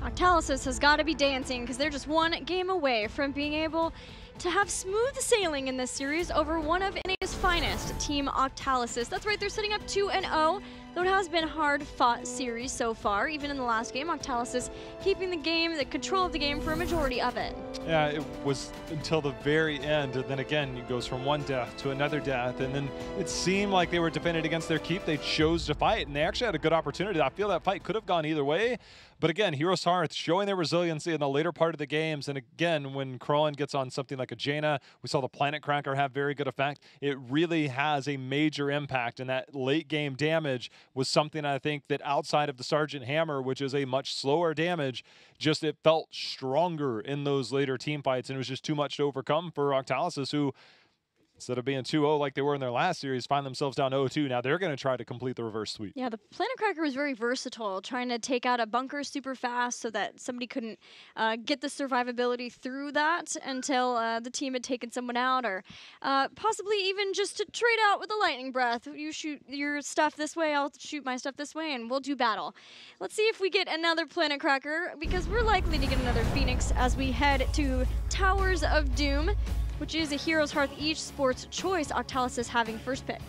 Octalysis has got to be dancing because they're just one game away from being able to have smooth sailing in this series over one of NA's finest, Team Octalysis. That's right, they're sitting up 2-0, though it has been a hard-fought series so far. Even in the last game, Octalysis keeping the control of the game for a majority of it. Yeah, it was until the very end, and then again, it goes from one death to another death, and then it seemed like they were defended against their keep. They chose to fight, and they actually had a good opportunity. I feel that fight could have gone either way, but again, HeroesHearth showing their resiliency in the later part of the games, and again, when Krollen gets on something like a Jaina, we saw the Planet Cracker have very good effect. It really has a major impact, and that late game damage was something I think that outside of the Sergeant Hammer, which is a much slower damage, just it felt stronger in those later team fights, and it was just too much to overcome for Octalysis, who instead of being 2-0 like they were in their last series, find themselves down 0-2. Now they're going to try to complete the reverse sweep. Yeah, the Planet Cracker was very versatile, trying to take out a bunker super fast so that somebody couldn't get the survivability through that until the team had taken someone out, or possibly even just to trade out with a lightning breath. You shoot your stuff this way, I'll shoot my stuff this way, and we'll do battle. Let's see if we get another Planet Cracker, because we're likely to get another Phoenix as we head to Towers of Doom, which is a HeroesHearth Esports choice, Octalysis having first pick.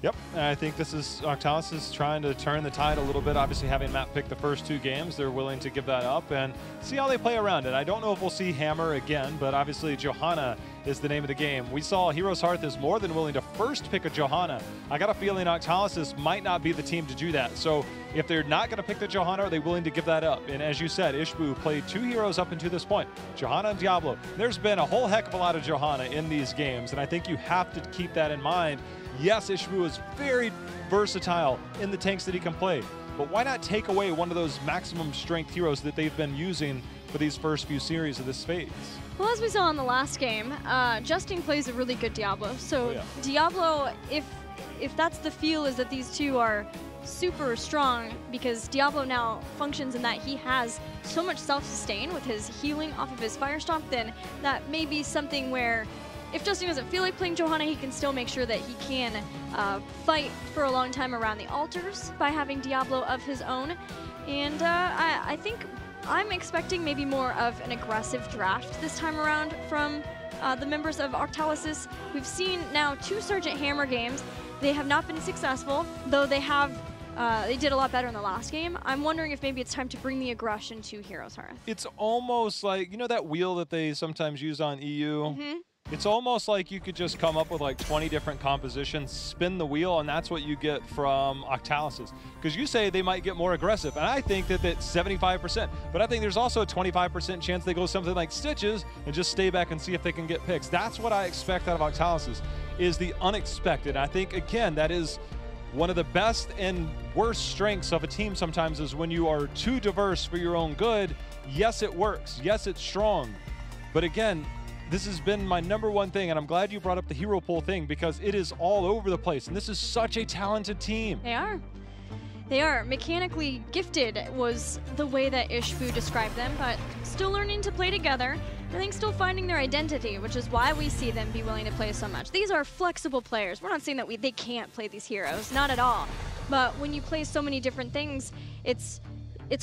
Yep, and I think this is Octalysis trying to turn the tide a little bit. Obviously, having Matt pick the first two games, they're willing to give that up and see how they play around it. I don't know if we'll see Hammer again, but obviously Johanna is the name of the game. We saw HeroesHearth is more than willing to first pick a Johanna. I got a feeling Octalysis might not be the team to do that. So if they're not going to pick the Johanna, are they willing to give that up? And as you said, Ishbu played two heroes up until this point, Johanna and Diablo. There's been a whole heck of a lot of Johanna in these games, and I think you have to keep that in mind. Yes, Ishbu is very versatile in the tanks that he can play, but why not take away one of those maximum strength heroes that they've been using for these first few series of this phase? Well, as we saw in the last game, Justine plays a really good Diablo. So Diablo, if that's the feel, is that these two are super strong, because Diablo now functions in that he has so much self-sustain with his healing off of his Firestomp, then that may be something where if Justine doesn't feel like playing Johanna, he can still make sure that he can fight for a long time around the altars by having Diablo of his own. And I think I'm expecting maybe more of an aggressive draft this time around from the members of Octalysis. We've seen now 2 Sergeant Hammer games. They have not been successful, though they did a lot better in the last game. I'm wondering if maybe it's time to bring the aggression to HeroesHearth. It's almost like, you know that wheel that they sometimes use on EU? Mm-hmm. It's almost like you could just come up with like 20 different compositions, spin the wheel, and that's what you get from Octalysis. Because you say they might get more aggressive, and I think that that's 75%. But I think there's also a 25% chance they go something like Stitches and just stay back and see if they can get picks. That's what I expect out of Octalysis, is the unexpected. I think, again, that is one of the best and worst strengths of a team sometimes, is when you are too diverse for your own good. Yes, it works. Yes, it's strong. But again, this has been my #1 thing, and I'm glad you brought up the hero pool thing, because it is all over the place, and this is such a talented team. They are. They are. Mechanically gifted was the way that Ishbu described them, but still learning to play together. I think still finding their identity, which is why we see them be willing to play so much. These are flexible players. We're not saying that they can't play these heroes, not at all. But when you play so many different things, it's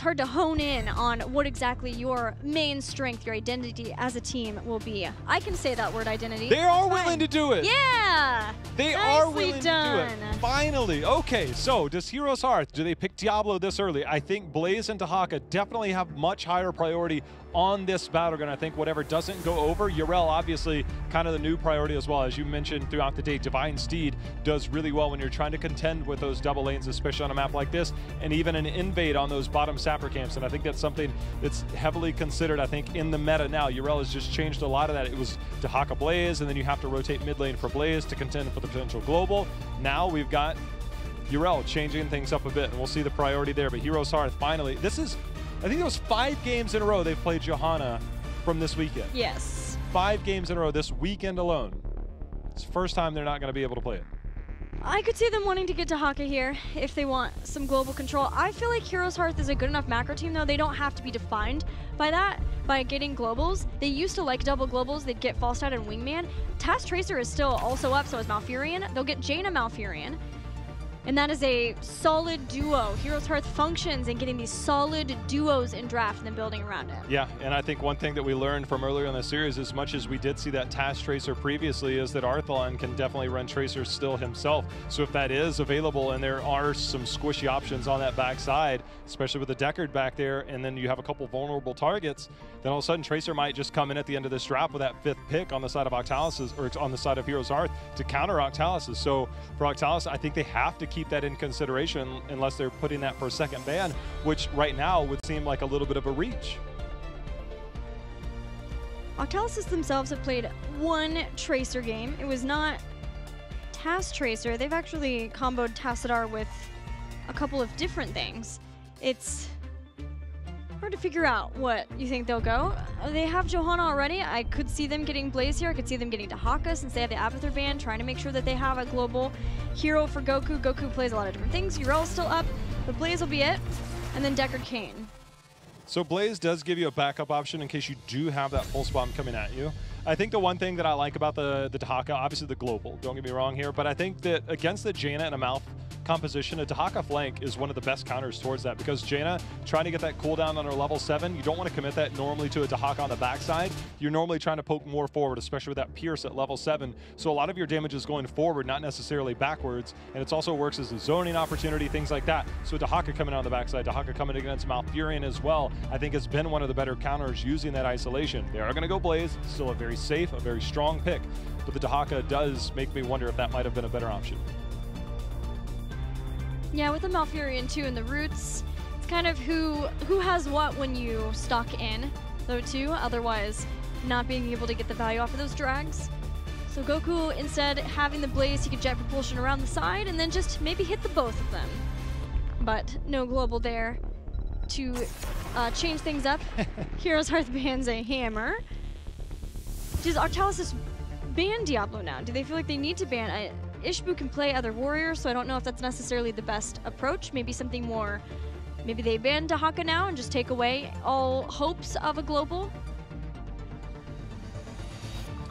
hard to hone in on what exactly your main strength, your identity as a team will be. I can say that word, identity. They are willing to do it. Yeah! They are willing to do it. Finally. Okay, so does HeroesHearth, do they pick Diablo this early? I think Blaze and Tahaka definitely have much higher priority on this battleground. I think whatever doesn't go over, Yrel obviously kind of the new priority as well. As you mentioned throughout the day, Divine Steed does really well when you're trying to contend with those double lanes, especially on a map like this, and even an invade on those bottom sapper camps. And I think that's something that's heavily considered, I think, in the meta now. Yrel has just changed a lot of that. It was Tahaka Blaze, and then you have to rotate mid lane for Blaze to contend for the potential global. Now we've got Yrel changing things up a bit, and we'll see the priority there. But HeroesHearth finally, this is, I think it was 5 games in a row they've played Johanna from this weekend. Yes. 5 games in a row this weekend alone. It's the first time they're not going to be able to play it. I could see them wanting to get to Haka here if they want some global control. I feel like HeroesHearth is a good enough macro team, though. They don't have to be defined by that, by getting globals. They used to like double globals. They'd get Falstad and Wingman. Task Tracer is still also up, so is Malfurion. They'll get Jaina Malfurion. And that is a solid duo. HeroesHearth functions in getting these solid duos in draft and then building around it. Yeah, and I think one thing that we learned from earlier in the series, as much as we did see that Task Tracer previously, is that Arthlon can definitely run Tracer still himself. So if that is available and there are some squishy options on that backside, especially with the Deckard back there, and then you have a couple vulnerable targets, then all of a sudden Tracer might just come in at the end of this draft with that 5th pick on the side of Octalysis, or on the side of HeroesHearth, to counter Octalysis. So for Octalysis, I think they have to keep that in consideration unless they're putting that for a second ban, which right now would seem like a little bit of a reach. Octalysis themselves have played one Tracer game. It was not Task Tracer. They've actually comboed Tassadar with a couple of different things. It's hard to figure out what you think they'll go. They have Johanna already. I could see them getting Blaze here. I could see them getting Dahaka since they have the Abathur ban, trying to make sure that they have a global hero for Goku. Goku plays a lot of different things. Urel's still up, but Blaze will be it. And then Deckard Cain. So Blaze does give you a backup option in case you do have that pulse bomb coming at you. I think the one thing that I like about the Dahaka, obviously the global, don't get me wrong here, but I think that against the Jaina and a Mouth composition, a Dahaka flank is one of the best counters towards that, because Jaina trying to get that cooldown on her level 7, you don't want to commit that normally to a Dahaka on the backside. You're normally trying to poke more forward, especially with that Pierce at level 7. So a lot of your damage is going forward, not necessarily backwards, and it also works as a zoning opportunity, things like that. So Dahaka coming on the backside, Dahaka coming against Malfurion as well, I think has been one of the better counters using that isolation. They are going to go Blaze, still a very safe, a very strong pick, but the Dahaka does make me wonder if that might have been a better option. Yeah, with the Malfurion too and the roots, it's kind of who has what when you stock in, though too, otherwise not being able to get the value off of those drags. So Goku, instead having the Blaze, he could jet propulsion around the side and then just maybe hit the both of them. But no global there to change things up. HeroesHearth bans a hammer. Does Octalysis ban Diablo now? Do they feel like they need to ban Ishbu can play other warriors, so I don't know if that's necessarily the best approach. Maybe something more, maybe they ban Dahaka now and just take away all hopes of a global.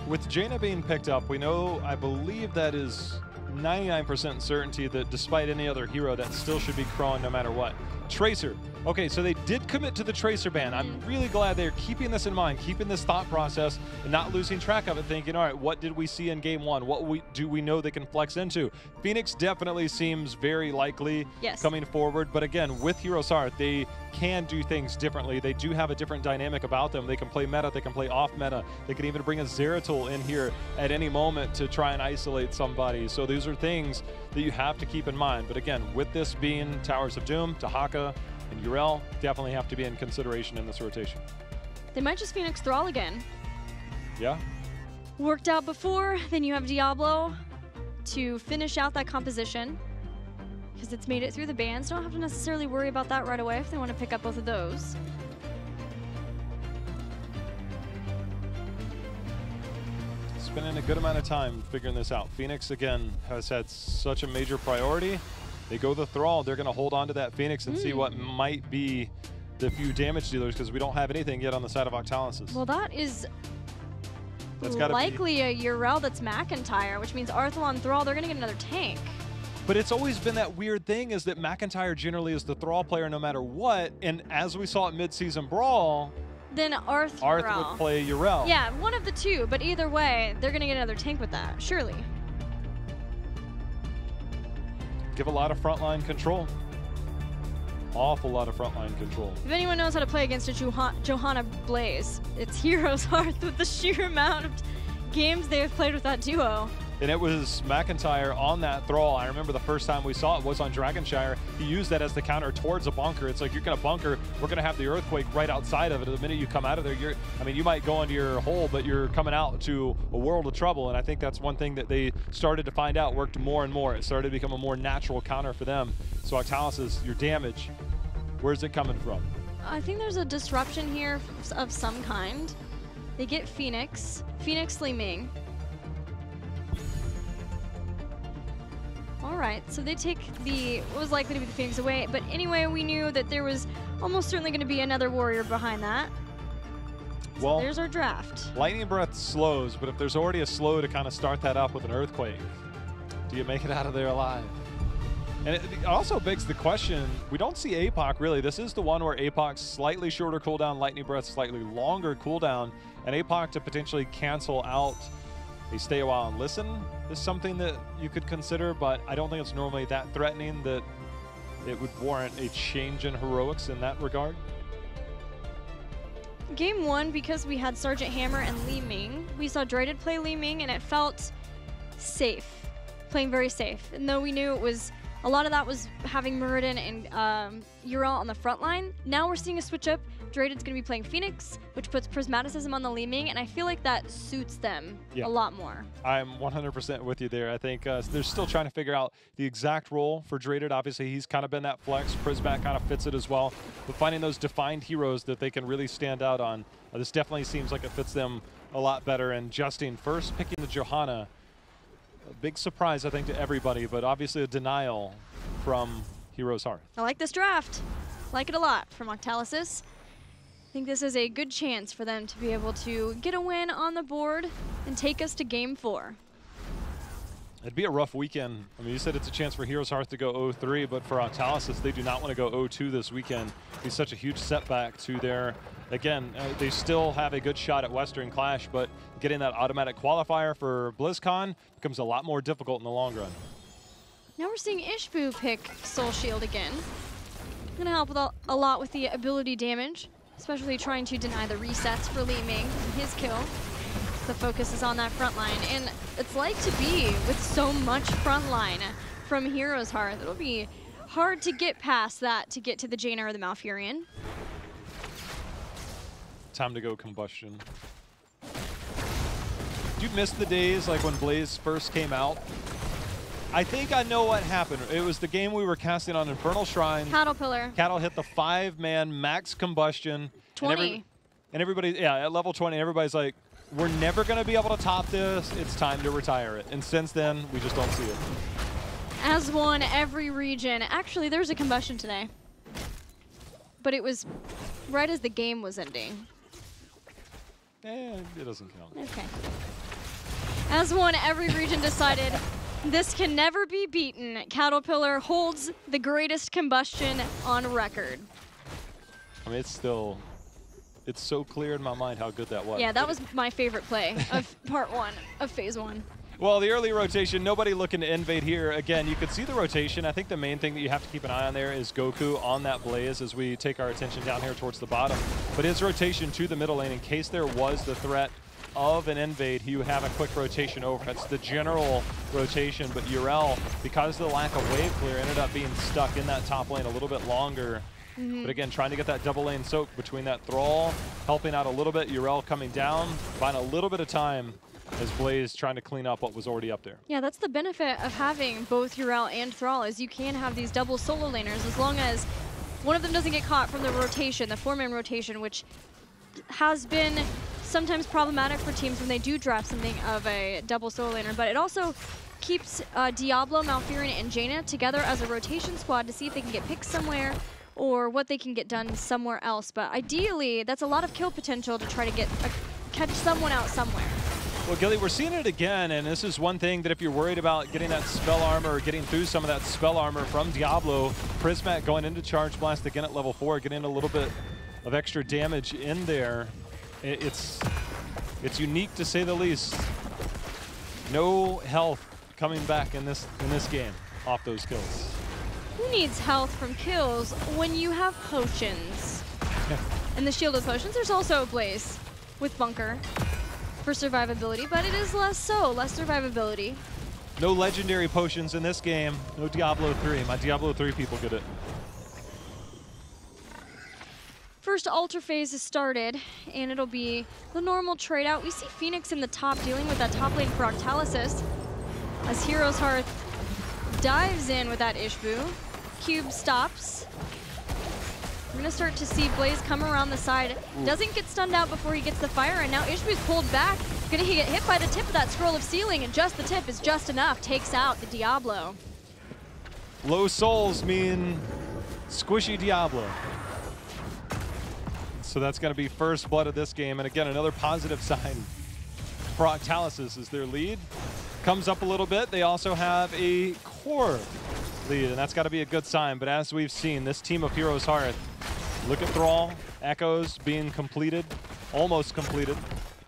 With Jaina being picked up, we know, I believe that is 99% certainty that despite any other hero, that still should be crawling no matter what. Tracer. Okay, so they did commit to the Tracer ban. I'm really glad they're keeping this in mind, keeping this thought process, and not losing track of it, thinking, all right, what did we see in game 1? What do we know they can flex into? Phoenix definitely seems very likely coming forward, but again, with HeroesHearth, they can do things differently. They do have a different dynamic about them. They can play meta, they can play off meta. They can even bring a Zeratul in here at any moment to try and isolate somebody. So these are things that you have to keep in mind. But again, with this being Towers of Doom, Dahaka, and Urel definitely have to be in consideration in this rotation. They might just Phoenix Thrall again. Yeah. Worked out before, then you have Diablo to finish out that composition, because it's made it through the bans. Don't have to necessarily worry about that right away if they want to pick up both of those. Spending a good amount of time figuring this out. Phoenix, again, has had such a major priority. They go the Thrall, they're going to hold on to that Phoenix and see what might be the few damage dealers, because we don't have anything yet on the side of Octalysis. Well, that's likely a Urel that's McIntyre, which means Arthlon Thrall, they're going to get another tank. But it's always been that weird thing, is that McIntyre generally is the Thrall player no matter what, and as we saw at Mid-Season Brawl, then Arth would play Urel. Yeah, one of the two, but either way, they're going to get another tank with that, surely. Give a lot of frontline control. Awful lot of frontline control. If anyone knows how to play against a Johanna Blaze, it's HeroesHearth with the sheer amount of games they have played with that duo. And it was McIntyre on that Thrall. I remember the first time we saw it was on Dragonshire. He used that as the counter towards a bunker. It's like, you're going to bunker, we're going to have the Earthquake right outside of it. The minute you come out of there, you might go into your hole, but you're coming out to a world of trouble. And I think that's one thing that they started to find out worked more and more. It started to become a more natural counter for them. So Octalysis, your damage, where's it coming from? I think there's a disruption here of some kind. They get Phoenix Li Ming. All right, so they take what was likely to be the Phoenix away, but anyway, we knew that there was almost certainly going to be another warrior behind that. Well, so there's our draft. Lightning Breath slows, but if there's already a slow to kind of start that up with an Earthquake, do you make it out of there alive? And it also begs the question, we don't see APOC really. This is the one where APOC's slightly shorter cooldown, Lightning Breath slightly longer cooldown, and APOC to potentially cancel out a stay a while and listen is something that you could consider, but I don't think it's normally that threatening that it would warrant a change in heroics in that regard. Game 1, because we had Sergeant Hammer and Li Ming, we saw Dreaded play Li Ming, and it felt safe, playing very safe. And though we knew it was, a lot of that was having Muradin and Uriel on the front line, now we're seeing a switch up. Dreaded's going to be playing Phoenix, which puts Prismaticism on the Li Ming, and I feel like that suits them a lot more. I'm 100% with you there. I think they're still trying to figure out the exact role for Dreaded. Obviously, he's kind of been that flex. Prismat kind of fits it as well. But finding those defined heroes that they can really stand out on, this definitely seems like it fits them a lot better. And Justine first picking the Johanna. A big surprise, I think, to everybody, but obviously a denial from HeroesHearth. I like this draft. Like it a lot from Octalysis. I think this is a good chance for them to be able to get a win on the board and take us to Game 4. It'd be a rough weekend. I mean, you said it's a chance for HeroesHearth to go 0-3, but for Octalysis, they do not want to go 0-2 this weekend. It'd be such a huge setback to their, again, they still have a good shot at Western Clash, but getting that automatic qualifier for BlizzCon becomes a lot more difficult in the long run. Now we're seeing Ishbu pick Soul Shield again. Gonna help with a lot with the ability damage, especially trying to deny the resets for Li Ming and his kill. The focus is on that front line, and it's like to be with so much front line from HeroesHearth. It'll be hard to get past that to get to the Jaina or the Malfurion. Time to go Combustion. Did you miss the days like when Blaze first came out? I think I know what happened. It was the game we were casting on Infernal Shrine. Cattle Pillar. Cattle hit the 5-man max combustion. 20. And everybody, yeah, at level 20, everybody's like, we're never going to be able to top this. It's time to retire it. And since then, we just don't see it. As one, every region. Actually, there's a combustion today. But it was right as the game was ending. It doesn't count. Okay. As one, every region decided this can never be beaten. Caterpillar holds the greatest combustion on record. I mean, it's so clear in my mind how good that was. Yeah, that was my favorite play of part 1 of phase 1. Well, the early rotation, nobody looking to invade here. Again, you could see the rotation. I think the main thing that you have to keep an eye on there is Goku on that Blaze as we take our attention down here towards the bottom. But his rotation to the middle lane, in case there was the threat of an invade, he would have a quick rotation over. That's the general rotation, but Uriel, because of the lack of wave clear, ended up being stuck in that top lane a little bit longer. But again, trying to get that double lane soak between that Thrall, helping out a little bit, Uriel coming down, buying a little bit of time as Blaze trying to clean up what was already up there. Yeah, that's the benefit of having both Uriel and Thrall, is you can have these double solo laners as long as one of them doesn't get caught from the rotation, the 4-man rotation, which has been sometimes problematic for teams when they do draft something of a double solo laner, but it also keeps Diablo, Malfurion, and Jaina together as a rotation squad to see if they can get picked somewhere or what they can get done somewhere else. But ideally, that's a lot of kill potential to try to catch someone out somewhere. Well, Gilly, we're seeing it again, and this is one thing that if you're worried about getting that spell armor or getting through some of that spell armor from Diablo, Prismat going into Charge Blast again at level 4, getting a little bit of extra damage in there. It's unique to say the least. No health coming back in this game off those kills. Who needs health from kills when you have potions? And the shielded potions, there's also a Blaze with Bunker for survivability, but it is less survivability. No legendary potions in this game. No Diablo 3. My Diablo 3 people get it. First altar phase is started, and it'll be the normal trade out. We see Phoenix in the top dealing with that top lane for Octalysis as HeroesHearth dives in with that Ishbu. Cube stops. We're gonna start to see Blaze come around the side. Doesn't get stunned out before he gets the fire, and now Ishbu's pulled back. Gonna get hit by the tip of that Scroll of Sealing, and just the tip is just enough. Takes out the Diablo. Low souls mean squishy Diablo. So that's gonna be first blood of this game, and again, another positive sign for Octalysis is their lead comes up a little bit. They also have a core lead, and that's got to be a good sign. But as we've seen, this team of HeroesHearth, look at Thrall, Echoes being completed, almost completed.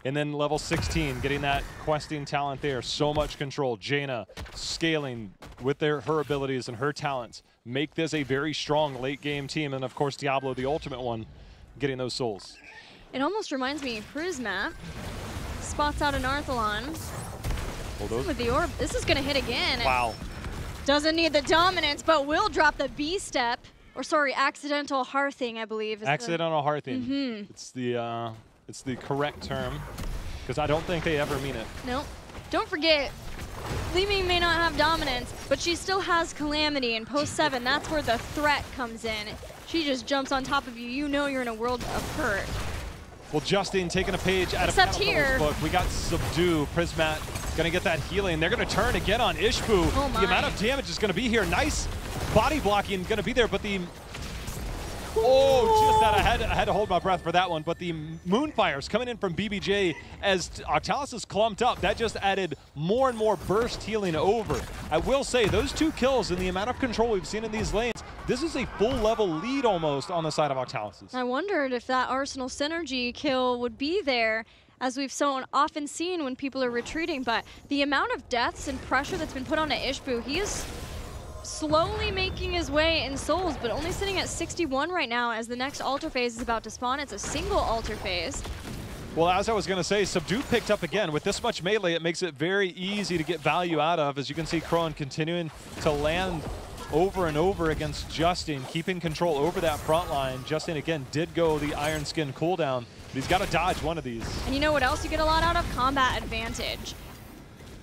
And then level 16, getting that questing talent there. So much control. Jaina scaling with her abilities and her talents. Make this a very strong late game team. And of course, Diablo, the ultimate one, getting those souls. It almost reminds me of Prismat. Spots out an Arthalon. With the orb. This is going to hit again. Wow. Doesn't need the dominance, but will drop the B step. Or sorry, accidental hearthing, I believe. Accidental hearthing. It's the correct term, because I don't think they ever mean it. Nope. Don't forget, Li Ming may not have dominance, but she still has Calamity in post 7. That's where the threat comes in. She just jumps on top of you. You know you're in a world of hurt. Well, Justine taking a page out of Penelop's book. We got Subdue. Prismat going to get that healing. They're going to turn again on Ishbu. Oh my. The amount of damage is going to be here. Nice body blocking going to be there, but the... Oh, just that. I had to hold my breath for that one. But the Moonfires coming in from BBJ as Octalysis clumped up. That just added more and more burst healing over. I will say, those 2 kills and the amount of control we've seen in these lanes, this is a full level lead almost on the side of Octalysis. I wondered if that Arsenal synergy kill would be there, as we've so often seen when people are retreating. But the amount of deaths and pressure that's been put on Ishbu, he is slowly making his way in souls, but only sitting at 61 right now as the next altar phase is about to spawn. It's a single altar phase. Well, as I was going to say, Subdue picked up again. With this much melee, it makes it very easy to get value out of. As you can see, Crone continuing to land over and over against Justine, keeping control over that front line. Justine, again, did go the Iron Skin cooldown, but he's got to dodge one of these. And you know what else you get a lot out of? Combat advantage.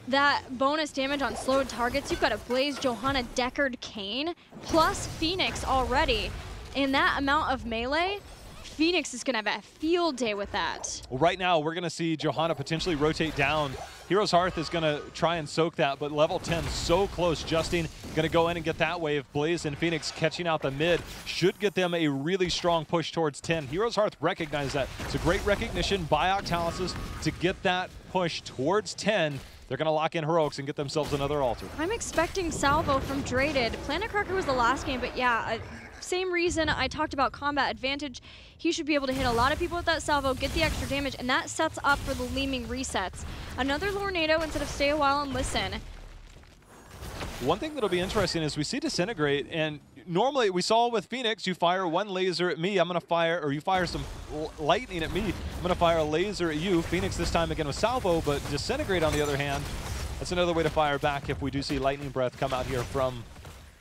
That bonus damage on slowed targets. You've got a Blaze, Johanna, Deckard, Kayn, plus Phoenix already. In that amount of melee, Phoenix is going to have a field day with that. Well, right now, we're going to see Johanna potentially rotate down. HeroesHearth is going to try and soak that, but level 10 so close. Justine going to go in and get that wave. Blaze and Phoenix catching out the mid should get them a really strong push towards 10. HeroesHearth recognize that. It's a great recognition by Octalysis to get that push towards 10. They're going to lock in Heroics and get themselves another altar. I'm expecting salvo from Draded. Planet Cracker was the last game, but yeah, same reason I talked about combat advantage. He should be able to hit a lot of people with that salvo, get the extra damage, and that sets up for the Li Ming resets. Another Lornado instead of stay a while and listen. One thing that'll be interesting is we see Disintegrate, and normally we saw with Phoenix, you fire one laser at me, I'm going to fire, or you fire some lightning at me, I'm going to fire a laser at you. Phoenix this time again with salvo, but Disintegrate on the other hand, that's another way to fire back if we do see Lightning Breath come out here from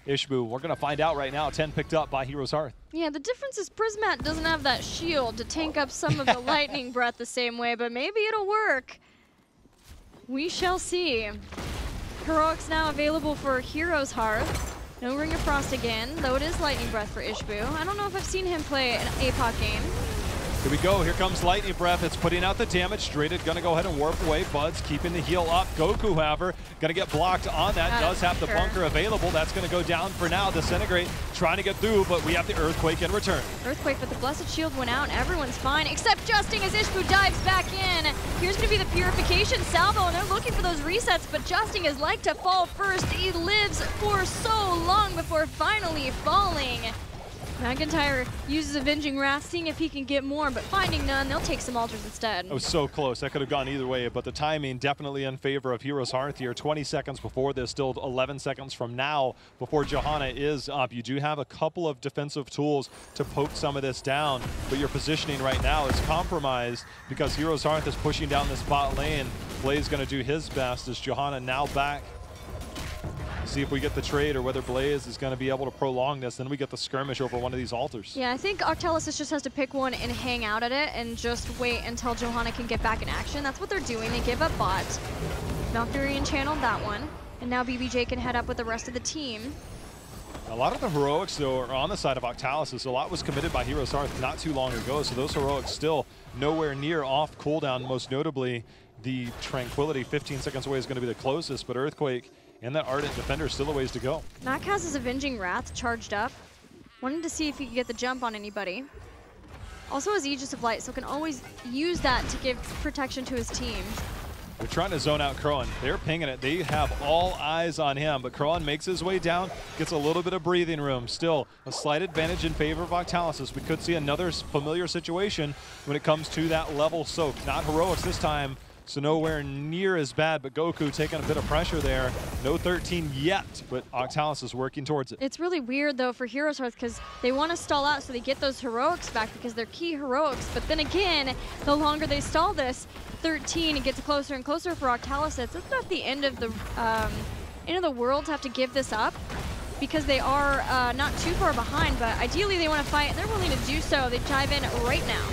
Ishbu. We're going to find out right now. 10 picked up by HeroesHearth. Yeah, the difference is Prismat doesn't have that shield to tank up some of the Lightning Breath the same way, but maybe it'll work. We shall see. Heroics now available for HeroesHearth. No Ring of Frost again, though it is Lightning Breath for Ishbu. I don't know if I've seen him play an APOC game. Here we go. Here comes Lightning Breath. It's putting out the damage. Draded going to go ahead and warp away. Buds keeping the heal up. Goku, however, going to get blocked on that. Does have the bunker available. That's going to go down for now. Disintegrate trying to get through, but we have the Earthquake in return. Earthquake, but the Blessed Shield went out and everyone's fine, except Justine as Ishbu dives back in. Here's going to be the Purification Salvo, and they're looking for those resets, but Justine is like to fall first. He lives for so long before finally falling. McIntyre uses Avenging Wrath, seeing if he can get more, but finding none, they'll take some altars instead. It was so close. That could have gone either way, but the timing definitely in favor of HeroesHearth here. 20 seconds before this, still 11 seconds from now before Johanna is up. You do have a couple of defensive tools to poke some of this down, but your positioning right now is compromised because HeroesHearth is pushing down this bot lane. Blaze going to do his best as Johanna now back. See if we get the trade or whether Blaze is going to be able to prolong this. Then we get the skirmish over one of these altars. Yeah, I think Octalysis just has to pick one and hang out at it and just wait until Johanna can get back in action. That's what they're doing. They give up bot. Valkyrian channeled that one. And now BBJ can head up with the rest of the team. A lot of the heroics, though, are on the side of Octalysis. A lot was committed by HeroesHearth not too long ago, so those heroics still nowhere near off cooldown. Most notably, the Tranquility 15 seconds away is going to be the closest, but Earthquake and that Ardent Defender still a ways to go. Mac has his Avenging Wrath charged up. Wanted to see if he could get the jump on anybody. Also has Aegis of Light, so can always use that to give protection to his team. They're trying to zone out Crowan. They're pinging it. They have all eyes on him, but Crowan makes his way down, gets a little bit of breathing room. Still a slight advantage in favor of Octalysis. We could see another familiar situation when it comes to that level soak. Not heroics this time, so nowhere near as bad, but Goku taking a bit of pressure there. No 13 yet, but Octalysis is working towards it. It's really weird, though, for HeroesHearth because they want to stall out so they get those heroics back because they're key heroics. But then again, the longer they stall this, 13, it gets closer and closer for Octalysis. It's not the end of the world to have to give this up because they are not too far behind, but ideally they want to fight, and they're willing to do so. They dive in right now.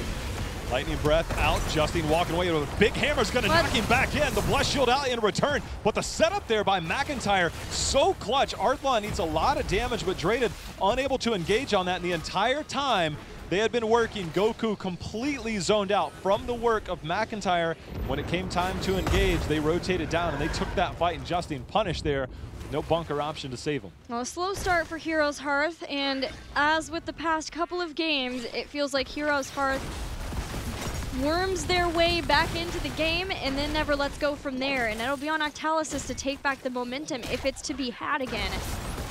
Lightning Breath out, Justine walking away with a big hammer's gonna knock him back in. The Blessed Shield out in return, but the setup there by McIntyre, so clutch. Arthlon needs a lot of damage, but Draded unable to engage on that. And the entire time they had been working, Goku completely zoned out from the work of McIntyre. When it came time to engage, they rotated down and they took that fight, and Justine punished there. No bunker option to save him. Well, a slow start for HeroesHearth, and as with the past couple of games, it feels like HeroesHearth worms their way back into the game and then never lets go from there. And it'll be on Octalysis to take back the momentum if it's to be had again.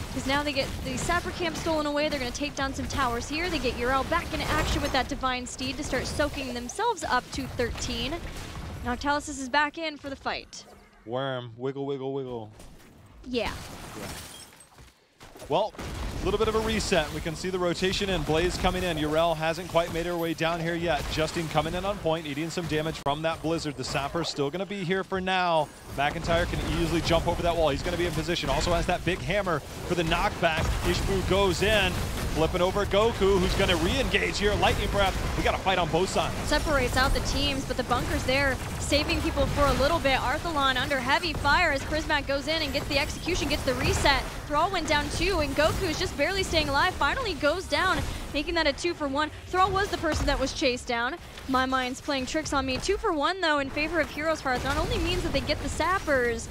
Because now they get the Sapper Camp stolen away. They're going to take down some towers here. They get Yrel back into action with that Divine Steed to start soaking themselves up to 13. And Octalysis is back in for the fight. Worm, wiggle, wiggle, wiggle. Yeah. Well, a little bit of a reset. We can see the rotation in. Blaze coming in. Yrel hasn't quite made her way down here yet. Justine coming in on point, eating some damage from that Blizzard. The Sapper's still going to be here for now. McIntyre can easily jump over that wall. He's going to be in position. Also has that big hammer for the knockback. Ishbu goes in, flipping over Goku, who's going to re-engage here. Lightning Breath. We got to fight on both sides. Separates out the teams, but the bunker's there, saving people for a little bit. Arthalon under heavy fire as Prismac goes in and gets the execution, gets the reset. Thrall went down too, and Goku is just barely staying alive. Finally goes down, making that a 2-for-1. Thrall was the person that was chased down. My mind's playing tricks on me. 2-for-1 though in favor of HeroesHearth. Not only means that they get the Sappers,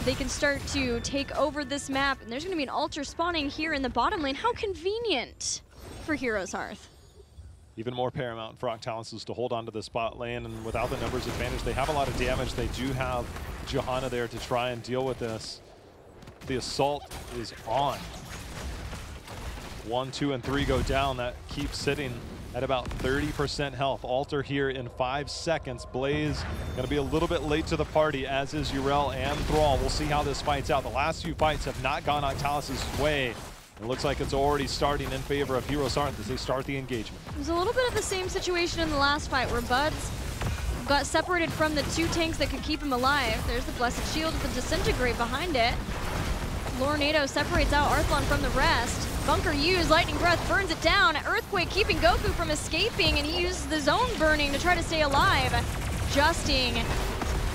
they can start to take over this map, and there's going to be an altar spawning here in the bottom lane. How convenient for HeroesHearth. Even more paramount for Octalysis to hold on to the spot lane, and without the numbers advantage, they have a lot of damage. They do have Johanna there to try and deal with this. The assault is on. 1, 2, and 3 go down. That keeps sitting at about 30% health. Altar here in 5 seconds. Blaze going to be a little bit late to the party, as is Yrel and Thrall. We'll see how this fights out. The last few fights have not gone Octalysis' way. It looks like it's already starting in favor of HeroesHearth as they start the engagement. It was a little bit of the same situation in the last fight where Buds got separated from the 2 tanks that could keep him alive. There's the Blessed Shield with the Disintegrate behind it. Lornado separates out Arthlon from the rest. Bunker used, Lightning Breath burns it down. Earthquake keeping Goku from escaping, and he uses the zone burning to try to stay alive. Justine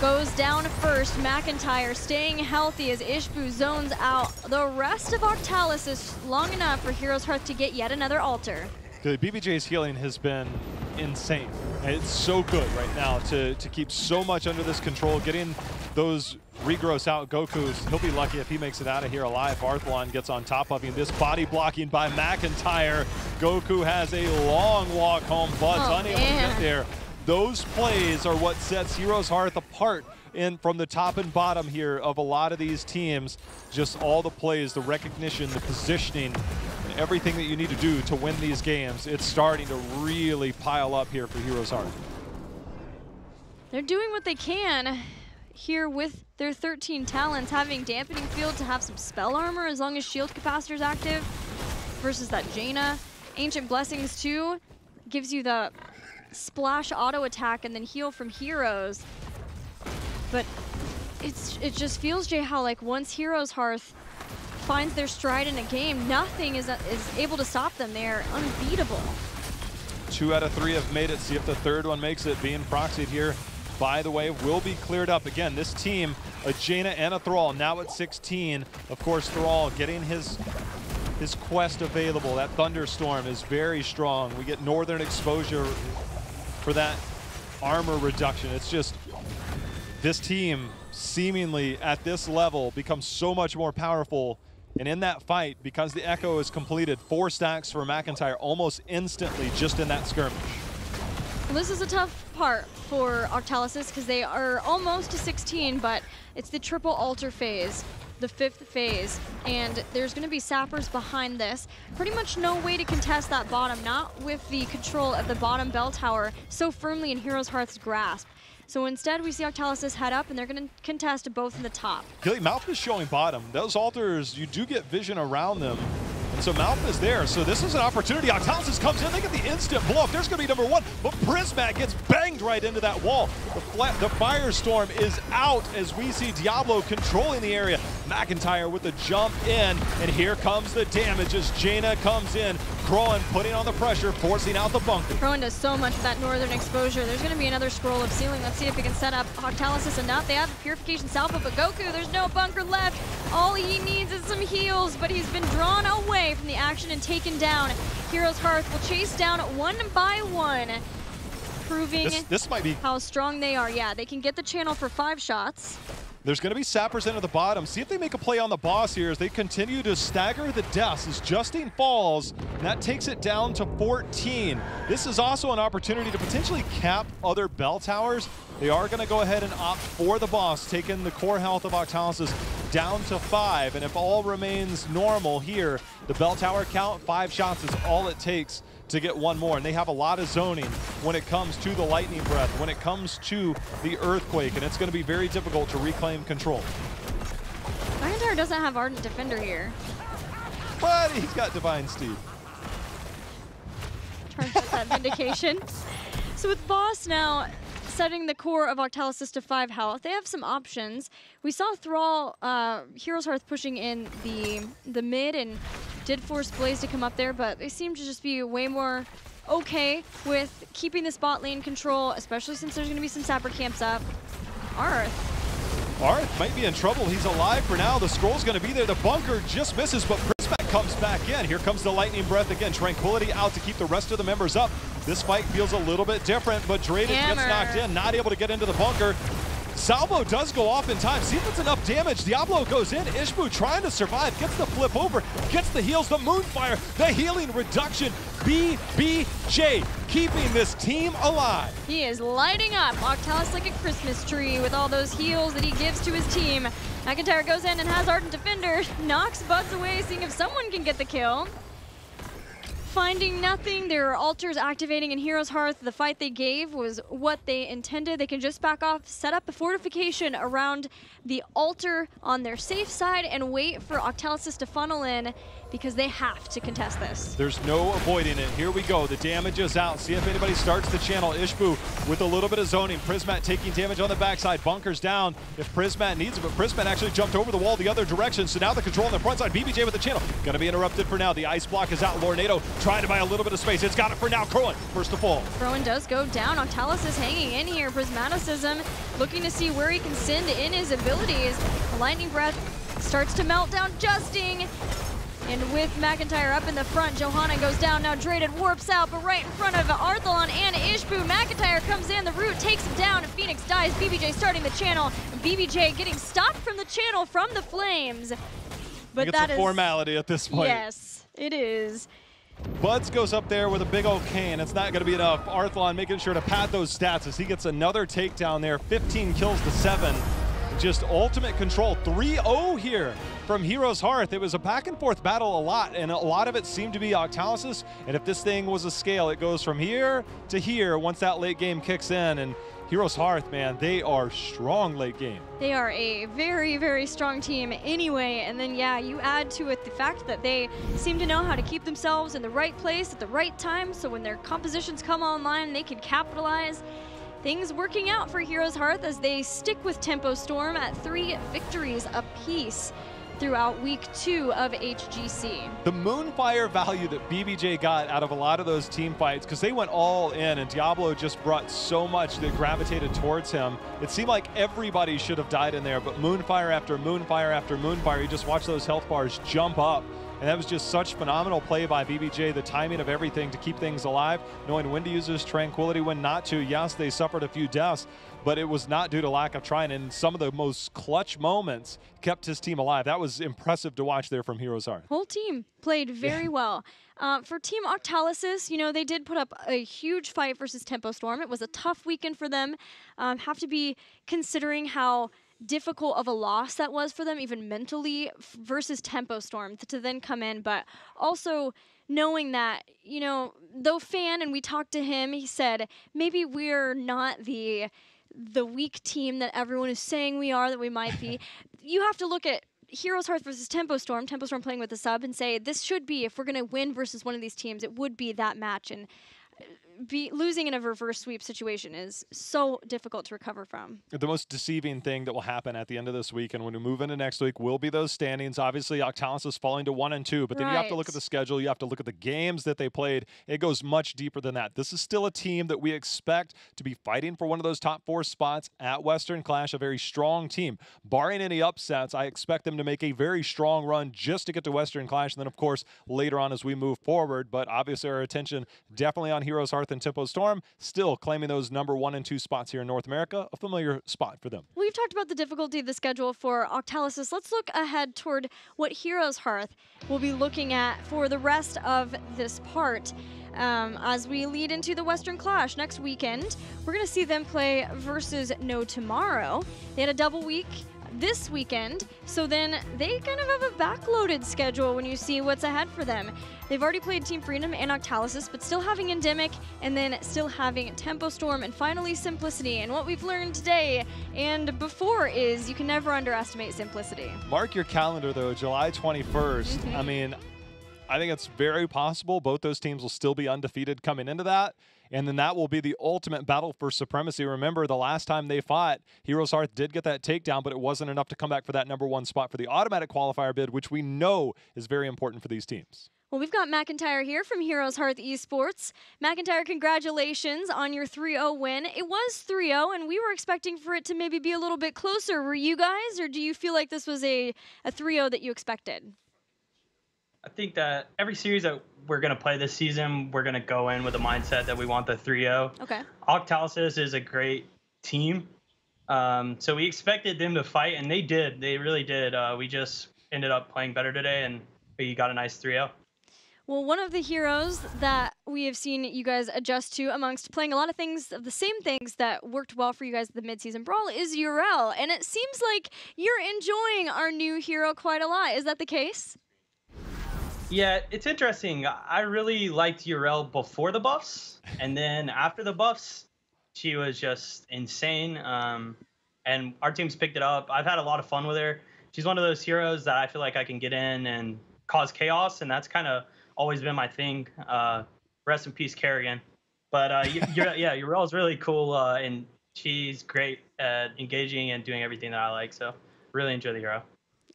goes down first. McIntyre staying healthy as Ishbu zones out. The rest of Octalysis is long enough for HeroesHearth to get yet another altar. The BBJ's healing has been insane. It's so good right now to keep so much under this control, getting those regrowths out. Goku's, he'll be lucky if he makes it out of here alive. Arthalon gets on top of him. This body blocking by McIntyre. Goku has a long walk home. Bud's unable to get there. Those plays are what sets HeroesHearth apart from the top and bottom here of a lot of these teams. Just all the plays, the recognition, the positioning, and everything that you need to do to win these games. It's starting to really pile up here for HeroesHearth. They're doing what they can here with their 13 talents, having Dampening Field to have some spell armor as long as shield capacitor's active versus that Jaina. Ancient Blessings too gives you the splash auto attack and then heal from heroes. But it just feels, Jay, how like once HeroesHearth finds their stride in a game, nothing is able to stop them. They're unbeatable. 2 out of 3 have made it. See if the third one makes it. Being proxied here, by the way, will be cleared up. Again, this team, a Jaina and a Thrall, now at 16. Of course, Thrall getting his quest available. That Thunderstorm is very strong. We get Northern exposure for that armor reduction. It's just, this team seemingly at this level becomes so much more powerful. And in that fight, because the Echo is completed, 4 stacks for McIntyre almost instantly just in that skirmish. This is a tough part for Octalysis because they are almost to 16, but it's the triple altar phase, the 5th phase, and there's going to be sappers behind this. Pretty much no way to contest that bottom, not with the control of the bottom bell tower so firmly in HeroesHearth's grasp. So instead, we see Octalysis head up, and they're going to contest both in the top. Mouth is showing bottom. Those altars, you do get vision around them. And so Mouth is there, so this is an opportunity. Octalysis comes in, they get the instant blow up. There's going to be #1, but Prismat gets banged right into that wall. The Firestorm is out as we see Diablo controlling the area. McIntyre with the jump in, and here comes the damage as Jaina comes in. Crowan putting on the pressure, forcing out the bunker. Crowan does so much with that northern exposure. There's going to be another scroll of ceiling. Let's see if we can set up Octalysis enough. They have the Purification Salvo, but Goku, there's no bunker left. All he needs is some heals, but he's been drawn away from the action and taken down. HeroesHearth will chase down one by one, proving this might be how strong they are. Yeah, they can get the channel for 5 shots. There's going to be sappers into the bottom. See if they make a play on the boss here as they continue to stagger the deaths as Justine falls, and that takes it down to 14. This is also an opportunity to potentially cap other bell towers. They are going to go ahead and opt for the boss, taking the core health of Octalysis down to 5. And if all remains normal here, the bell tower count, 5 shots is all it takes to get 1 more. And they have a lot of zoning when it comes to the lightning breath, when it comes to the earthquake, and it's going to be very difficult to reclaim control. McIntyre doesn't have Ardent Defender here. But he's got Divine Steed. Trying to get that vindication. So with boss now setting the core of Octalysis to 5 health, they have some options. We saw Thrall, HeroesHearth pushing in the mid and did force Blaze to come up there, but they seem to just be way more okay with keeping the spot lane control, especially since there's going to be some sapper camps up. Arth might be in trouble. He's alive for now. The scroll's going to be there. The bunker just misses, but Prismat comes back in. Here comes the lightning breath again. Tranquility out to keep the rest of the members up. This fight feels a little bit different, but Drayden gets knocked in, not able to get into the bunker. Salvo does go off in time. See if it's enough damage. Diablo goes in. Ishbu trying to survive. Gets the flip over. Gets the heals. The Moonfire. The healing reduction. BBJ keeping this team alive. He is lighting up Octalysis like a Christmas tree with all those heals that he gives to his team. McIntyre goes in and has Ardent Defender. Knocks Buzz away, seeing if someone can get the kill. Finding nothing, there are altars activating in HeroesHearth. The fight they gave was what they intended. They can just back off, set up a fortification around the altar on their safe side and wait for Octalysis to funnel in because they have to contest this. There's no avoiding it. Here we go. The damage is out. See if anybody starts the channel. Ishbu with a little bit of zoning. Prismat taking damage on the backside. Bunkers down if Prismat needs it, but Prismat actually jumped over the wall the other direction, so now the control on the front side. BBJ with the channel. Going to be interrupted for now. The ice block is out. Lornado trying to buy a little bit of space. It's got it for now. Crowan first to fall. Crowan does go down. Octalysis hanging in here. Prismaticism looking to see where he can send in his abilities. The lightning breath starts to melt down Justine. And with McIntyre up in the front, Johanna goes down. Now Drayden warps out, but right in front of Arthalon and Ishbu. McIntyre comes in, the root takes him down, and Phoenix dies. BBJ starting the channel. BBJ getting stopped from the channel from the flames. But that is a formality at this point. Yes, it is. Buds goes up there with a big old cane. It's not going to be enough. Arthalon making sure to pad those stats as he gets another takedown there. 15 kills to 7. Just ultimate control. 3-0 here from HeroesHearth. It was a back and forth battle a lot, and a lot of it seemed to be Octalysis. And if this thing was a scale, it goes from here to here once that late game kicks in. And HeroesHearth, man, they are strong late game. They are a very, very strong team anyway. And then, yeah, you add to it the fact that they seem to know how to keep themselves in the right place at the right time. So when their compositions come online, they can capitalize. Things working out for HeroesHearth as they stick with Tempo Storm at 3 victories apiece throughout week 2 of HGC. The Moonfire value that BBJ got out of a lot of those team fights, because they went all in and Diablo just brought so much that gravitated towards him. It seemed like everybody should have died in there, but Moonfire after Moonfire after Moonfire, you just watch those health bars jump up And that was just such phenomenal play by BBJ, the timing of everything to keep things alive, knowing when to use his tranquility, when not to. Yes, they suffered a few deaths, but it was not due to lack of trying. And some of the most clutch moments kept his team alive. That was impressive to watch there from HeroesHearth. Whole team played very well. For Team Octalysis, you know, they did put up a huge fight versus Tempo Storm. It was a tough weekend for them. Have to be considering how difficult of a loss that was for them, even mentally, versus Tempo Storm to then come in. But also knowing that, you know, though Fan, and we talked to him, he said, maybe we're not the weak team that everyone is saying we are, that we might be. You have to look at HeroesHearth versus Tempo Storm playing with the sub, and say this should be, if we're going to win versus one of these teams, it would be that match. And losing in a reverse sweep situation is so difficult to recover from. The most deceiving thing that will happen at the end of this week and when we move into next week will be those standings. Obviously, Octalysis falling to 1 and 2, but then you have to look at the schedule. You have to look at the games that they played. It goes much deeper than that. This is still a team that we expect to be fighting for one of those top 4 spots at Western Clash, a very strong team. Barring any upsets, I expect them to make a very strong run just to get to Western Clash, and then, of course, later on as we move forward. But obviously, our attention definitely on HeroesHearth and Tempo Storm, still claiming those number 1 and 2 spots here in North America, a familiar spot for them. We've talked about the difficulty of the schedule for Octalysis. Let's look ahead toward what HeroesHearth will be looking at for the rest of this part. As we lead into the Western Clash next weekend, we're going to see them play versus No Tomorrow. They had a double week this weekend, so then they kind of have a backloaded schedule when you see what's ahead for them. They've already played Team Freedom and Octalysis, but still having Endemic, and then still having Tempo Storm, and finally Simplicity. And what we've learned today and before is you can never underestimate Simplicity. Mark your calendar, though, July 21st. I mean, I think it's very possible both those teams will still be undefeated coming into that. And then that will be the ultimate battle for supremacy. Remember, the last time they fought, HeroesHearth did get that takedown, but it wasn't enough to come back for that number 1 spot for the automatic qualifier bid, which we know is very important for these teams. Well, we've got McIntyre here from HeroesHearth Esports. McIntyre, congratulations on your 3-0 win. It was 3-0, and we were expecting for it to maybe be a little bit closer. Were you guys, or do you feel like this was a 3-0 that you expected? I think that every series that we're going to play this season, we're going to go in with a mindset that we want the 3-0. Okay. Octalysis is a great team. So we expected them to fight, and they did. They really did. We just ended up playing better today, and we got a nice 3-0. Well, one of the heroes that we have seen you guys adjust to amongst playing a lot of things, of the same things that worked well for you guys at the midseason brawl, is Urel. And it seems like you're enjoying our new hero quite a lot. Is that the case? Yeah, it's interesting. I really liked Urel before the buffs, and then after the buffs, she was just insane. And our team's picked it up. I've had a lot of fun with her. She's one of those heroes that I feel like I can get in and cause chaos, and that's kind of always been my thing. Rest in peace, Kerrigan. But yeah, Urel's really cool, and she's great at engaging and doing everything that I like. So really enjoy the hero.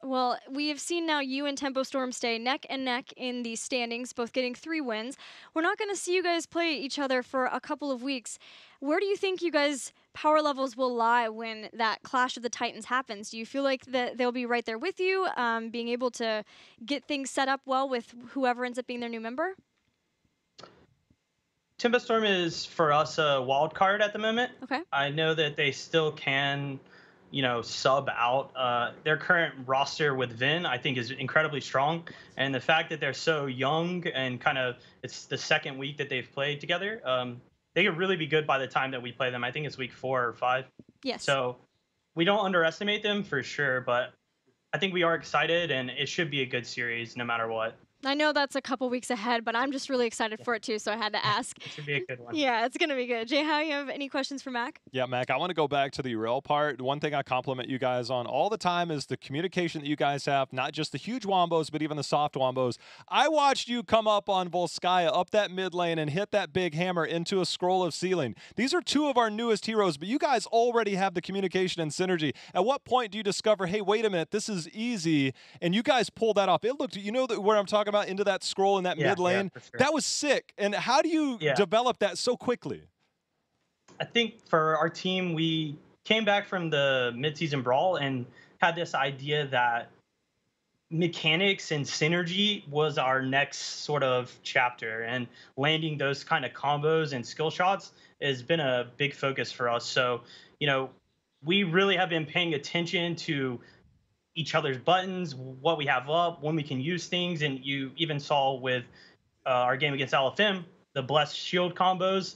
Well, we have seen now you and Tempo Storm stay neck and neck in the standings, both getting 3 wins. We're not going to see you guys play each other for a couple of weeks. Where do you think you guys' power levels will lie when that Clash of the Titans happens? Do you feel like that they'll be right there with you, being able to get things set up well with whoever ends up being their new member? Tempo Storm is, for us, a wild card at the moment. Okay. I know that they still can, you know, sub out. Their current roster with Vin, I think, is incredibly strong. And the fact that they're so young and kind of it's the second week that they've played together, they could really be good by the time that we play them. I think it's week 4 or 5. Yes. So we don't underestimate them for sure, but I think we are excited, and it should be a good series no matter what. I know that's a couple weeks ahead, but I'm just really excited for it too, so I had to ask. It should be a good one. Yeah, it's going to be good. Jay, how you have any questions for Mac? Yeah, Mac, I want to go back to the Urel part. One thing I compliment you guys on all the time is the communication that you guys have, not just the huge wombos, but even the soft wombos. I watched you come up on Volskaya, up that mid lane, and hit that big hammer into a scroll of ceiling. These are 2 of our newest heroes, but you guys already have the communication and synergy. At what point do you discover, hey, wait a minute, this is easy, and you guys pull that off? It looked, you know where I'm talking about, into that scroll in that mid lane? Yeah, sure. That was sick. And how do you develop that so quickly? I think for our team, we came back from the midseason brawl and had this idea that mechanics and synergy was our next sort of chapter, and landing those kind of combos and skill shots has been a big focus for us. So, you know, we really have been paying attention to each other's buttons, what we have up, when we can use things. And you even saw with our game against LFM, the blessed shield combos,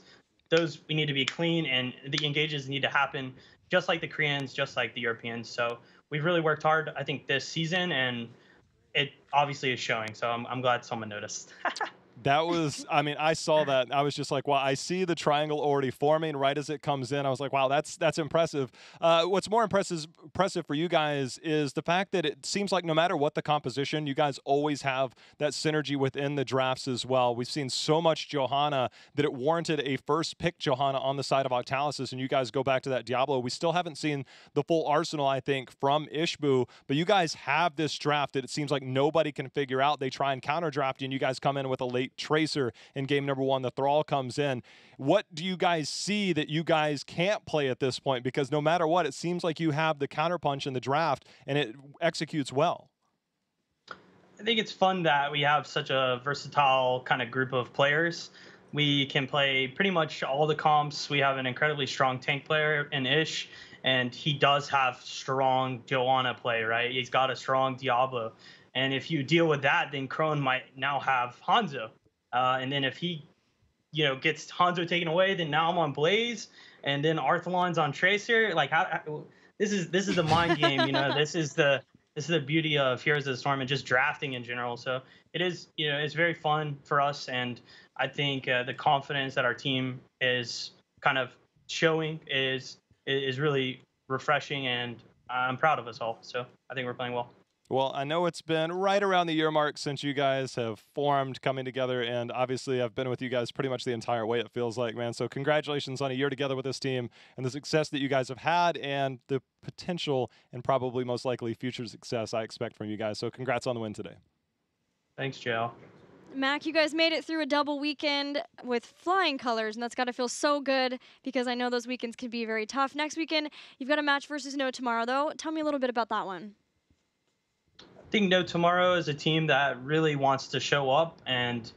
those we need to be clean, and the engages need to happen just like the Koreans, just like the Europeans. So we've really worked hard, I think, this season, and it obviously is showing. So I'm glad someone noticed. That was, I mean, I saw that. I was just like, wow, I see the triangle already forming right as it comes in. I was like, wow, that's impressive. What's more impressive for you guys is the fact that it seems like no matter what the composition, you guys always have that synergy within the drafts as well. We've seen so much Johanna that it warranted a first pick Johanna on the side of Octalysis, and you guys go back to that Diablo. We still haven't seen the full arsenal, I think, from Ishbu, but you guys have this draft that it seems like nobody can figure out. They try and counter draft you, and you guys come in with a late Tracer in game number 1. The Thrall comes in. What do you guys see that you guys can't play at this point? Because no matter what, it seems like you have the counterpunch in the draft, and it executes well. I think it's fun that we have such a versatile kind of group of players. We can play pretty much all the comps. We have an incredibly strong tank player in Ish, and he does have strong Johanna play, right? He's got a strong Diablo. And if you deal with that, then Crone might now have Hanzo. And then if he, you know, gets Hanzo taken away, then now I'm on Blaze, and then Arthalon's on Tracer. Like, this is the mind game, you know. This is the beauty of Heroes of the Storm and just drafting in general. So it is, you know, it's very fun for us, and I think the confidence that our team is kind of showing is really refreshing, and I'm proud of us all. So I think we're playing well. Well, I know it's been right around the year mark since you guys have formed, coming together, and obviously I've been with you guys pretty much the entire way, it feels like, man. So congratulations on a year together with this team and the success that you guys have had and the potential and probably most likely future success I expect from you guys. So congrats on the win today. Thanks, Joe. Mac, you guys made it through a double weekend with flying colors, and that's got to feel so good because I know those weekends can be very tough. Next weekend, you've got a match versus No tomorrow, though. Tell me a little bit about that one. I think No Tomorrow is a team that really wants to show up, and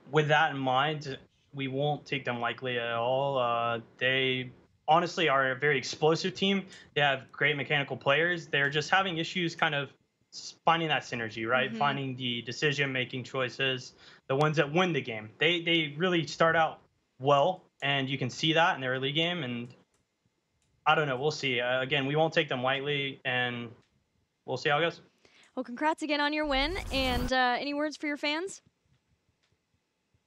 with that in mind, we won't take them lightly at all. They honestly are a very explosive team. They have great mechanical players. They're just having issues kind of finding that synergy, right? Mm-hmm. Finding the decision-making choices, the ones that win the game. They really start out well, and you can see that in their early game, and I don't know. We'll see. Again, we won't take them lightly, and we'll see how it goes. Well, congrats again on your win, and any words for your fans?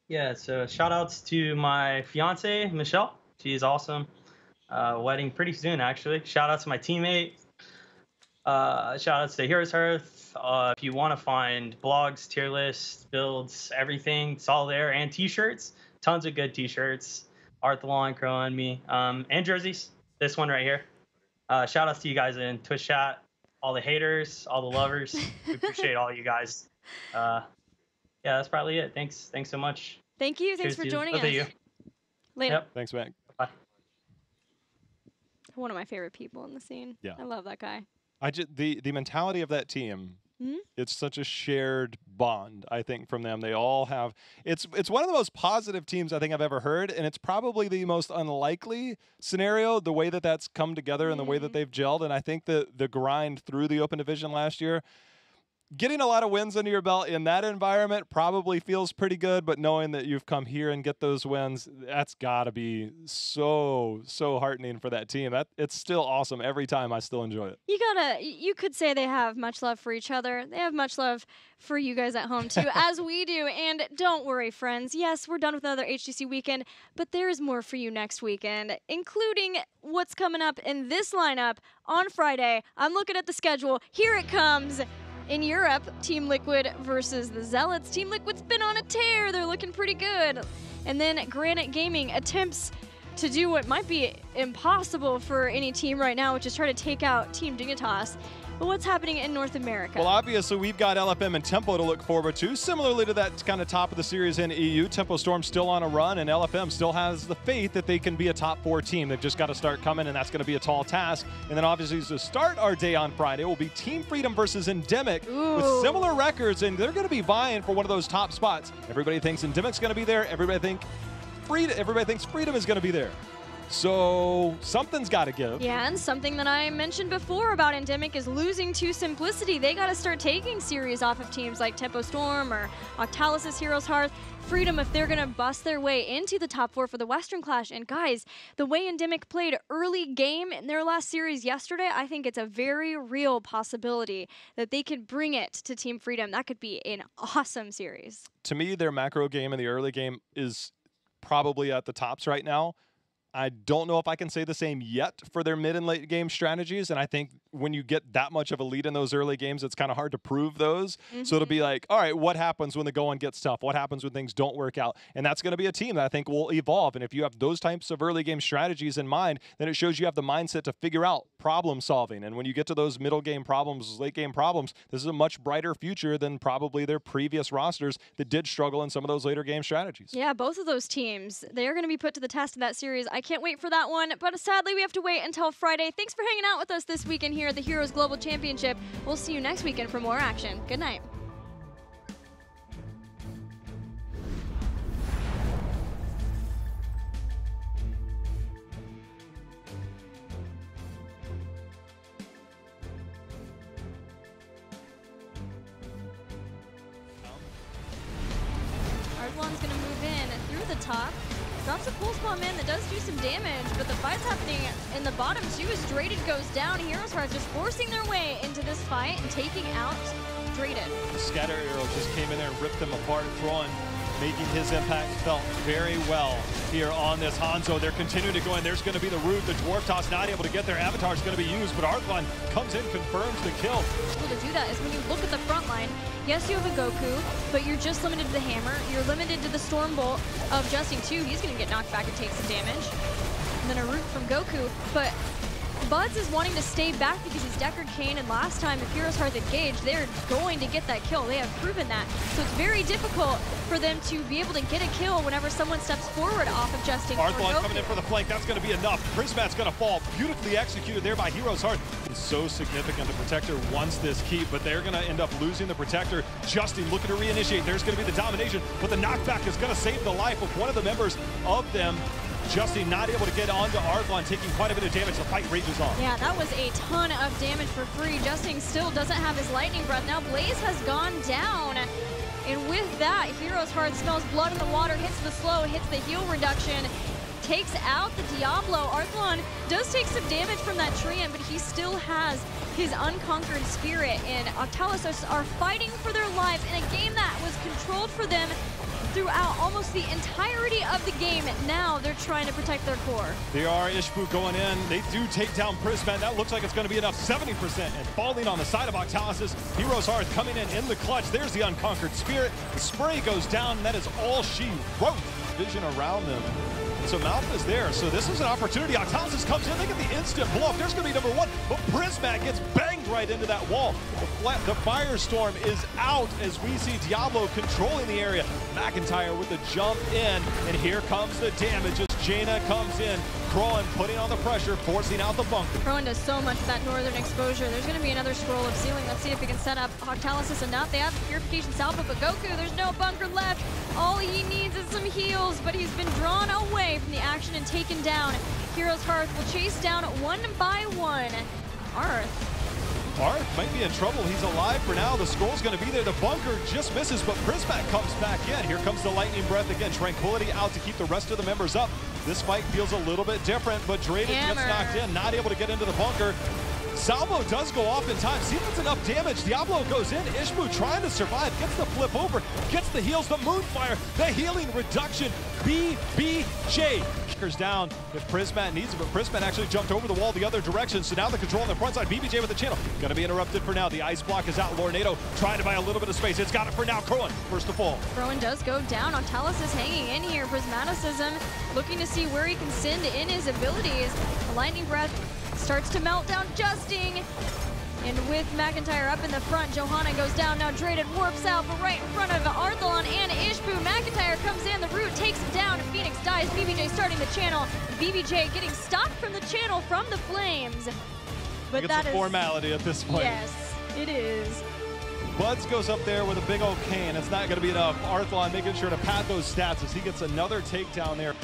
Yeah, so shout-outs to my fiance, Michelle. She's awesome. Wedding pretty soon, actually. Shout-out to my teammate. Shout-outs to HeroesHearth. If you want to find blogs, tier lists, builds, everything, it's all there. And T-shirts. Tons of good T-shirts. Arthalon, Crow, and me. And jerseys. This one right here. Shout-outs to you guys in Twitch chat. All the haters, all the lovers. We appreciate all you guys. Yeah, that's probably it. Thanks so much. Thank you. Thanks for joining us. You. Later. Yep. Thanks, Mac. Bye. One of my favorite people in the scene. Yeah. I love that guy. The mentality of that team, it's such a shared bond, I think, from them. They all have, it's one of the most positive teams I think I've ever heard, and it's probably the most unlikely scenario, the way that that's come together and the way that they've gelled. And I think the grind through the Open Division last year, getting a lot of wins under your belt in that environment probably feels pretty good, but knowing that you've come here and get those wins, that's got to be so heartening for that team. It's still awesome every time. I still enjoy it. You could say they have much love for each other. They have much love for you guys at home too, as we do. And don't worry, friends. Yes, we're done with another HGC weekend, but there is more for you next weekend, including what's coming up in this lineup on Friday. I'm looking at the schedule. Here it comes. In Europe, Team Liquid versus the Zealots. Team Liquid's been on a tear. They're looking pretty good. And then Granite Gaming attempts to do what might be impossible for any team right now, which is try to take out Team Dignitas. But what's happening in North America? Well, obviously, we've got LFM and Tempo to look forward to. Similarly to that kind of top of the series in EU, Tempo Storm's still on a run, and LFM still has the faith that they can be a top 4 team. They've just got to start coming, and that's going to be a tall task. And then, obviously, to start our day on Friday, will be Team Freedom versus Endemic with similar records, and they're going to be vying for one of those top spots. Everybody thinks Endemic's going to be there. Everybody thinks Freedom is going to be there. So something's got to give. Yeah, and something that I mentioned before about Endemic is losing to Simplicity. They got to start taking series off of teams like Tempo Storm or Octalysis, HeroesHearth, Freedom if they're going to bust their way into the top 4 for the Western Clash. And guys, the way Endemic played early game in their last series yesterday, I think it's a very real possibility that they could bring it to Team Freedom. That could be an awesome series. To me, their macro game in the early game is probably at the tops right now. I don't know if I can say the same yet for their mid and late game strategies, and I think when you get that much of a lead in those early games, it's kind of hard to prove those. So it'll be like, all right, what happens when the going gets tough? What happens when things don't work out? And that's going to be a team that I think will evolve. And if you have those types of early game strategies in mind, then it shows you have the mindset to figure out problem solving. And when you get to those middle game problems, late game problems, this is a much brighter future than probably their previous rosters that did struggle in some of those later game strategies. Yeah, both of those teams, they are going to be put to the test in that series. I can't wait for that one, but sadly we have to wait until Friday. Thanks for hanging out with us this weekend here at the Heroes Global Championship. We'll see you next weekend for more action. Good night. Arthlon's going to move in through the top. Drops a pulse bomb in that does do some damage, but the fight's happening in the bottom too as Draded goes down. HeroesHearth just forcing their way into this fight and taking out Draded. The scatter arrow just came in there and ripped them apart. Thrawn making his impact felt very well here on this Hanzo. They're continuing to go in. There's going to be the root. The Dwarf Toss not able to get there. Avatar's going to be used, but Arthlon comes in, confirms the kill. Able to do that is when you look at the front line. Yes, you have a Goku, but you're just limited to the hammer. You're limited to the Storm Bolt of Justin too. He's going to get knocked back and take some damage. And then a root from Goku, but Buds is wanting to stay back because he's Deckard Cain, and last time if HeroesHearth engaged, they're going to get that kill. They have proven that. So it's very difficult for them to be able to get a kill whenever someone steps forward off of Justin. Arthlon coming in for the flank. That's going to be enough. Prismat's going to fall. Beautifully executed there by HeroesHearth. It's so significant. The Protector wants this keep, but they're going to end up losing the Protector. Justin looking to reinitiate. There's going to be the domination, but the knockback is going to save the life of one of the members of them. Justin not able to get onto Arthlon, taking quite a bit of damage. The fight rages on. Yeah, that was a ton of damage for free. Justin still doesn't have his lightning breath. Now Blaze has gone down. And with that, HeroesHearth smells blood in the water, hits the slow, hits the heal reduction, takes out the Diablo. Arthlon does take some damage from that Treant, but he still has his unconquered spirit. And Octalysis are fighting for their lives in a game that was controlled for them throughout almost the entirety of the game. Now they're trying to protect their core. They are. Ishbu going in. They do take down Prismat. That looks like it's going to be enough. 70% and falling on the side of Octalysis. HeroesHearth coming in the clutch. There's the unconquered spirit. The spray goes down, and that is all she wrote. Vision around them. So Malphite is there. So this is an opportunity. Octalysis comes in. They get the instant blow up. There's going to be number 1. But Prismat gets banged right into that wall. The Firestorm is out as we see Diablo controlling the area. McIntyre with the jump in. And here comes the damage as Jaina comes in. Crowan putting on the pressure, forcing out the bunker. Crowan does so much with that northern exposure. There's going to be another scroll of ceiling. Let's see if we can set up Octalysis enough. They have Purification Salvo, but Goku, there's no bunker left. All he needs is some heals, but he's been drawn away from the action and taken down. HeroesHearth will chase down one by one. Arth might be in trouble. He's alive for now. The scroll's going to be there. The bunker just misses, but Prismat comes back in. Here comes the lightning breath again. Tranquility out to keep the rest of the members up. This fight feels a little bit different, but Draded gets knocked in, not able to get into the bunker. Salvo does go off in time. See if it's enough damage. Diablo goes in. Ishbu trying to survive. Gets the flip over. Gets the heals. The Moonfire. The healing reduction. BBJ. Kicker's down if Prismat needs it, but Prismat actually jumped over the wall the other direction. So now the control on the front side. BBJ with the channel. Going to be interrupted for now. The ice block is out. Lornado trying to buy a little bit of space. It's got it for now. Crowan first to fall. Crowan does go down. Octalysis hanging in here. Prismaticism looking to see where he can send in his abilities. The lightning breath starts to melt down. Justin And with McIntyre up in the front, Johanna goes down. Now Drayden warps out, but right in front of Arthalon and Ishbu. McIntyre comes in, the root takes him down, and Phoenix dies. BBJ starting the channel. BBJ getting stopped from the channel from the Flames. But it's a formality at this point. Yes, it is. Buds goes up there with a big old cane. It's not going to be enough. Arthalon making sure to pad those stats as he gets another takedown there.